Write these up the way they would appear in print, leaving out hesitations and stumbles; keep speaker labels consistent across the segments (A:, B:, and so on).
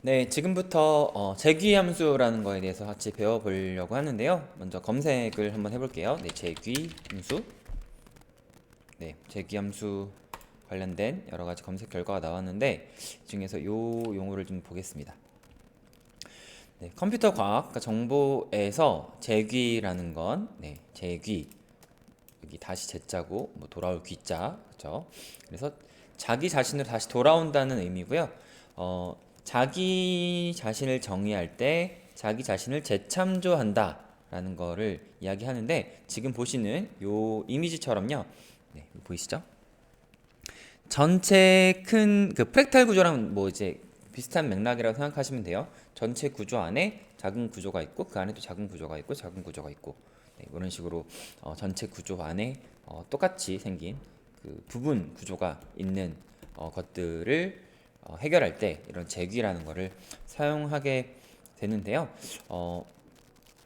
A: 네, 지금부터 재귀함수라는 거에 대해서 같이 배워보려고 하는데요. 먼저 검색을 한번 해볼게요. 네, 재귀함수. 네, 재귀함수 관련된 여러 가지 검색 결과가 나왔는데 이 중에서 요 용어를 좀 보겠습니다. 네, 컴퓨터 과학, 그러니까 정보에서 재귀라는 건 재귀 여기 다시 재자고 뭐 돌아올 귀자, 그렇죠? 그래서 자기 자신으로 다시 돌아온다는 의미고요. 자기 자신을 정의할 때 자기 자신을 재창조한다라는 거를 이야기하는데 지금 보시는 요 이미지처럼요. 네, 보이시죠? 전체 큰 그 프랙탈 구조랑 뭐 이제 비슷한 맥락이라고 생각하시면 돼요. 전체 구조 안에 작은 구조가 있고 그 안에 또 작은 구조가 있고 작은 구조가 있고 네, 이런 식으로 전체 구조 안에 똑같이 생긴 그 부분 구조가 있는 것들을 해결할 때 이런 재귀라는 거를 사용하게 되는데요.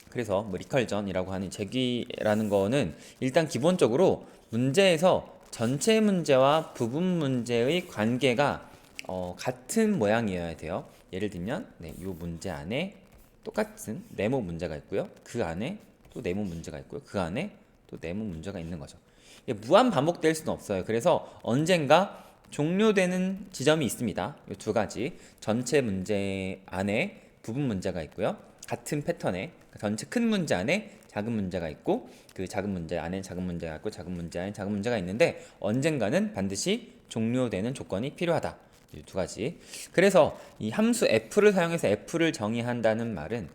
A: 그래서 뭐 리컬전이라고 하는 재귀라는 거는 일단 기본적으로 문제에서 전체 문제와 부분 문제의 관계가 같은 모양이어야 돼요. 예를 들면 이 문제 안에 똑같은 네모 문제가 있고요. 그 안에 또 네모 문제가 있고요. 그 안에 또 네모 문제가 있는 거죠. 이게 무한 반복될 수는 없어요. 그래서 언젠가 종료되는 지점이 있습니다. 이 두 가지 전체 문제 안에 부분 문제가 있고요. 같은 패턴에 전체 큰 문제 안에 작은 문제가 있고 그 작은 문제 안에 작은 문제가 있고 작은 문제 안에 작은 문제가 있는데 언젠가는 반드시 종료되는 조건이 필요하다. 이 두 가지. 그래서 이 함수 f를 사용해서 f를 정의한다는 말은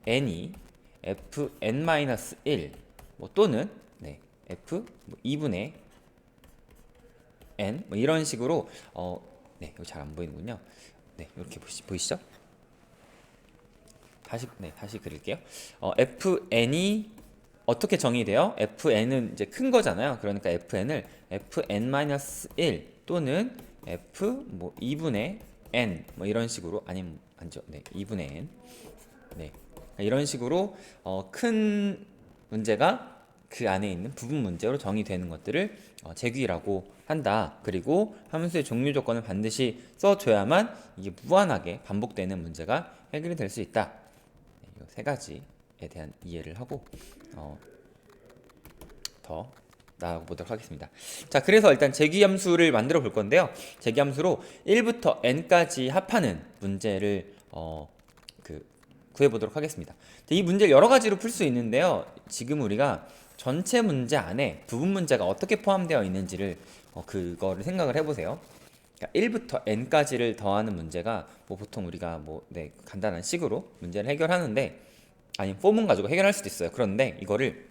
A: fn이 fn-1 뭐 또는 f 2분의 n 뭐 이런 식으로 이거 잘 안 보이는군요. 네, 이렇게 보이시죠? 다시 그릴게요. fn이 어떻게 정의돼요? fn은 이제 큰 거잖아요. 그러니까 fn을 fn-1 또는 f 뭐 2분의 n 뭐 이런 식으로 아니면 아니죠. 네, 2분의 n. 네. 이런 식으로 큰 문제가 그 안에 있는 부분 문제로 정의되는 것들을 재규라고 한다. 그리고 함수의 종류 조건을 반드시 써줘야만 이게 무한하게 반복되는 문제가 해결이 될 수 있다. 이 세 가지에 대한 이해를 하고 더 나아가 보도록 하겠습니다. 자, 그래서 일단 재규함수를 만들어 볼 건데요. 재규함수로 1부터 n까지 합하는 문제를 구해보도록 하겠습니다. 이 문제를 여러 가지로 풀 수 있는데요. 지금 우리가 전체 문제 안에 부분 문제가 어떻게 포함되어 있는지를 그거를 생각을 해보세요. 그러니까 1부터 n까지를 더하는 문제가 뭐 보통 우리가 간단한 식으로 문제를 해결하는데 아니면 폼은 가지고 해결할 수도 있어요. 그런데 이거를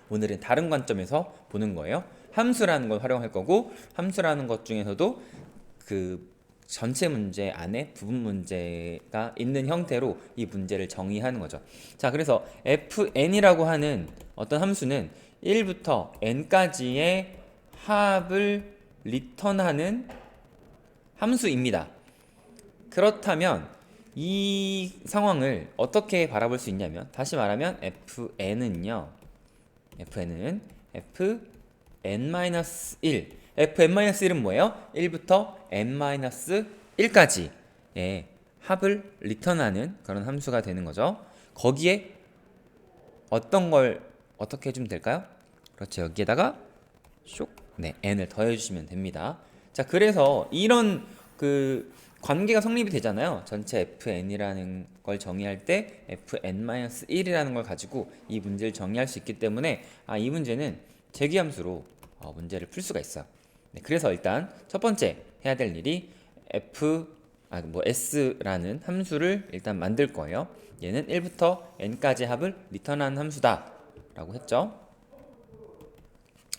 A: 오늘은 다른 관점에서 보는 거예요. 함수라는 걸 활용할 거고 함수라는 것 중에서도 그 전체 문제 안에 부분 문제가 있는 형태로 이 문제를 정의하는 거죠. 자, 그래서 fn이라고 하는 어떤 함수는 1부터 n까지의 합을 리턴하는 함수입니다. 그렇다면 이 상황을 어떻게 바라볼 수 있냐면 다시 말하면 fn은 fn-1은 뭐예요? 1부터 n-1까지 합을 리턴하는 그런 함수가 되는 거죠. 거기에 어떤 걸 어떻게 해주면 될까요? 그렇죠. 여기에다가 n을 더해주시면 됩니다. 자, 그래서 이런 그 관계가 성립이 되잖아요. 전체 fn이라는 걸 정의할 때 fn-1이라는 걸 가지고 이 문제를 정의할 수 있기 때문에 이 문제는 재규함수로 문제를 풀 수가 있어요. 그래서 일단 첫 번째 해야 될 일이 s라는 함수를 일단 만들 거예요. 얘는 1부터 n까지 합을 리턴하는 함수다 라고 했죠.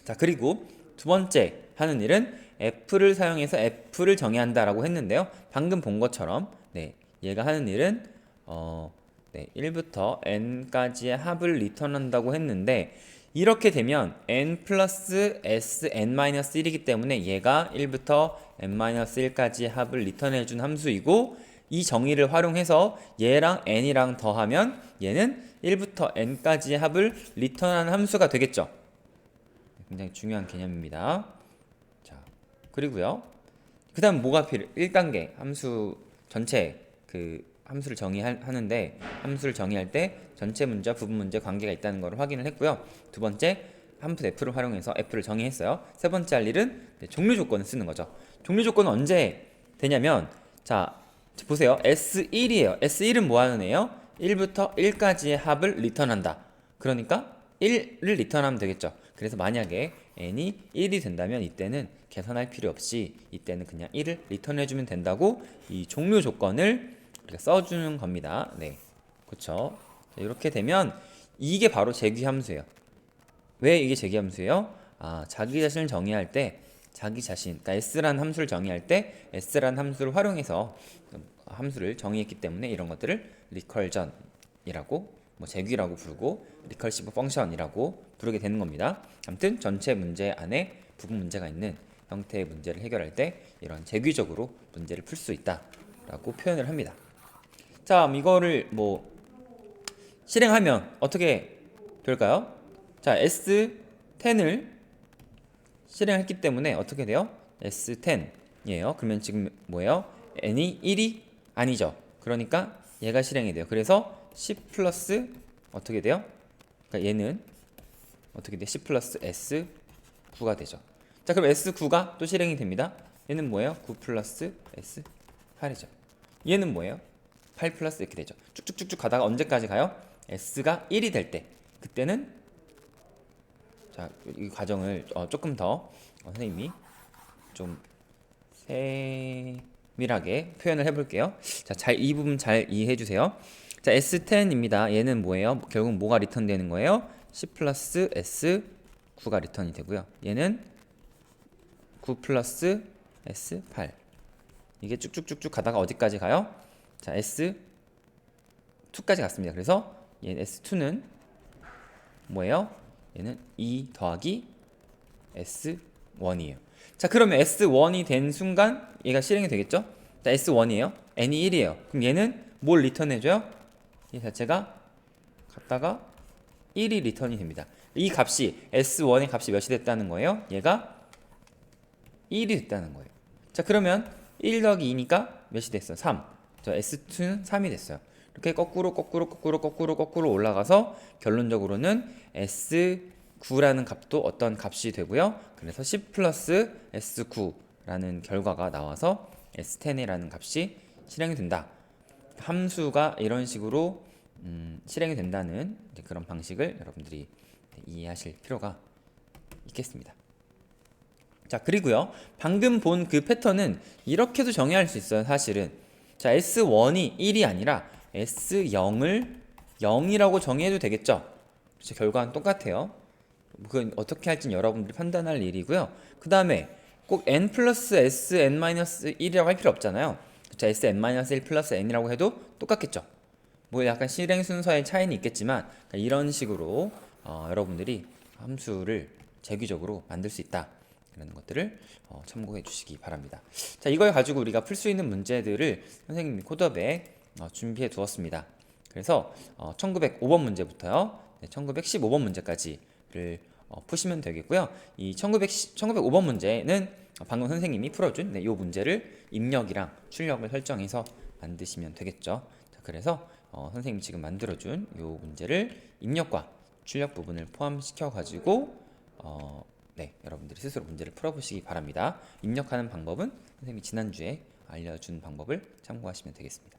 A: 자, 그리고 두 번째 하는 일은 f를 사용해서 f를 정의한다 라고 했는데요. 방금 본 것처럼 얘가 하는 일은 1부터 n까지의 합을 리턴한다고 했는데 이렇게 되면 n 플러스 sn-1이기 때문에 얘가 1부터 n-1까지의 합을 리턴해준 함수이고 이 정의를 활용해서 얘랑 n이랑 더하면 얘는 1부터 n까지의 합을 리턴하는 함수가 되겠죠. 굉장히 중요한 개념입니다. 자, 그리고요. 그다음 뭐가 필요? 1단계 함수 전체 함수를 정의하는데 함수를 정의할 때 전체 문제와 부분 문제 관계가 있다는 것을 확인을 했고요. 두 번째 함수 f를 활용해서 f를 정의했어요. 세 번째 할 일은 종류 조건을 쓰는 거죠. 종류 조건은 언제 되냐면 자 보세요. S1이에요. S1은 뭐 하는 애요? 1부터 1까지의 합을 리턴한다. 그러니까 1을 리턴하면 되겠죠. 그래서 만약에 n이 1이 된다면 이때는 계산할 필요 없이 이때는 그냥 1을 리턴해주면 된다고 이 종류 조건을 우리가 써주는 겁니다. 네, 그렇죠. 이렇게 되면 이게 바로 재규함수예요. 왜 이게 재규함수예요? 자기 자신을 정의할 때 자기 자신, 그러니까 s라는 함수를 정의할 때 s라는 함수를 활용해서 함수를 정의했기 때문에 이런 것들을 리컬전이라고 뭐 재규라고 부르고 리컬시브 펑션이라고 부르게 되는 겁니다. 아무튼 전체 문제 안에 부분 문제가 있는 형태의 문제를 해결할 때 이런 재규적으로 문제를 풀 수 있다라고 표현을 합니다. 자, 이거를 뭐 실행하면 어떻게 될까요? 자, S10을 실행했기 때문에 어떻게 돼요? S10이에요. 그러면 지금 뭐예요? n이 1이 아니죠. 그러니까 얘가 실행이 돼요. 그래서 10 플러스 어떻게 돼요? 그러니까 얘는 어떻게 돼? 10 플러스 S9가 되죠. 자, 그럼 S9가 또 실행이 됩니다. 얘는 뭐예요? 9 플러스 S8이죠. 얘는 뭐예요? 8 플러스 이렇게 되죠. 쭉쭉쭉쭉 가다가 언제까지 가요? S가 1이 될 때. 그때는 자, 이 과정을 조금 더 선생님이 좀 세밀하게 표현을 해볼게요. 자, 이 부분 잘 이해해 주세요. 자, S10입니다. 얘는 뭐예요? 결국 뭐가 리턴되는 거예요? 10 플러스 S9가 리턴이 되고요. 얘는 9 플러스 S8. 이게 쭉쭉쭉쭉 가다가 어디까지 가요? 자, S2까지 갔습니다. 그래서 얘 S2는 뭐예요? 얘는 2 더하기 S1이에요. 자, 그러면 S1이 된 순간 얘가 실행이 되겠죠? 자, S1이에요. n이 1이에요. 그럼 얘는 뭘 리턴해줘요? 이 자체가 갔다가 1이 리턴이 됩니다. 이 값이 S1의 값이 몇이 됐다는 거예요? 얘가 1이 됐다는 거예요. 자, 그러면 1 더하기 2니까 몇이 됐어요? 3. 저 S2는 3이 됐어요. 이렇게 거꾸로 올라가서 결론적으로는 S9라는 값도 어떤 값이 되고요. 그래서 10 플러스 S9라는 결과가 나와서 S10이라는 값이 실행이 된다. 함수가 이런 식으로 실행이 된다는 그런 방식을 여러분들이 이해하실 필요가 있겠습니다. 자, 그리고요. 방금 본 그 패턴은 이렇게도 정의할 수 있어요. 사실은. 자, S1이 1이 아니라 S0을 0이라고 정의해도 되겠죠? 그렇죠? 결과는 똑같아요. 그건 어떻게 할지는 여러분들이 판단할 일이고요. 그 다음에 꼭 n 플러스 sn-1이라고 할 필요 없잖아요. 그렇죠? sn-1 플러스 n이라고 해도 똑같겠죠? 뭐 약간 실행 순서의 차이는 있겠지만 이런 식으로 여러분들이 함수를 재규적으로 만들 수 있다. 라는 것들을 참고해 주시기 바랍니다. 자, 이걸 가지고 우리가 풀 수 있는 문제들을 선생님이 코드업에 준비해 두었습니다. 그래서 1905번 문제부터요. 1915번 문제까지를 푸시면 되겠고요. 이 1905번 문제는 방금 선생님이 풀어준 이 문제를 입력이랑 출력을 설정해서 만드시면 되겠죠. 자, 그래서 선생님이 지금 만들어준 이 문제를 입력과 출력 부분을 포함시켜 가지고 네, 여러분들이 스스로 문제를 풀어보시기 바랍니다. 입력하는 방법은 선생님이 지난주에 알려준 방법을 참고하시면 되겠습니다.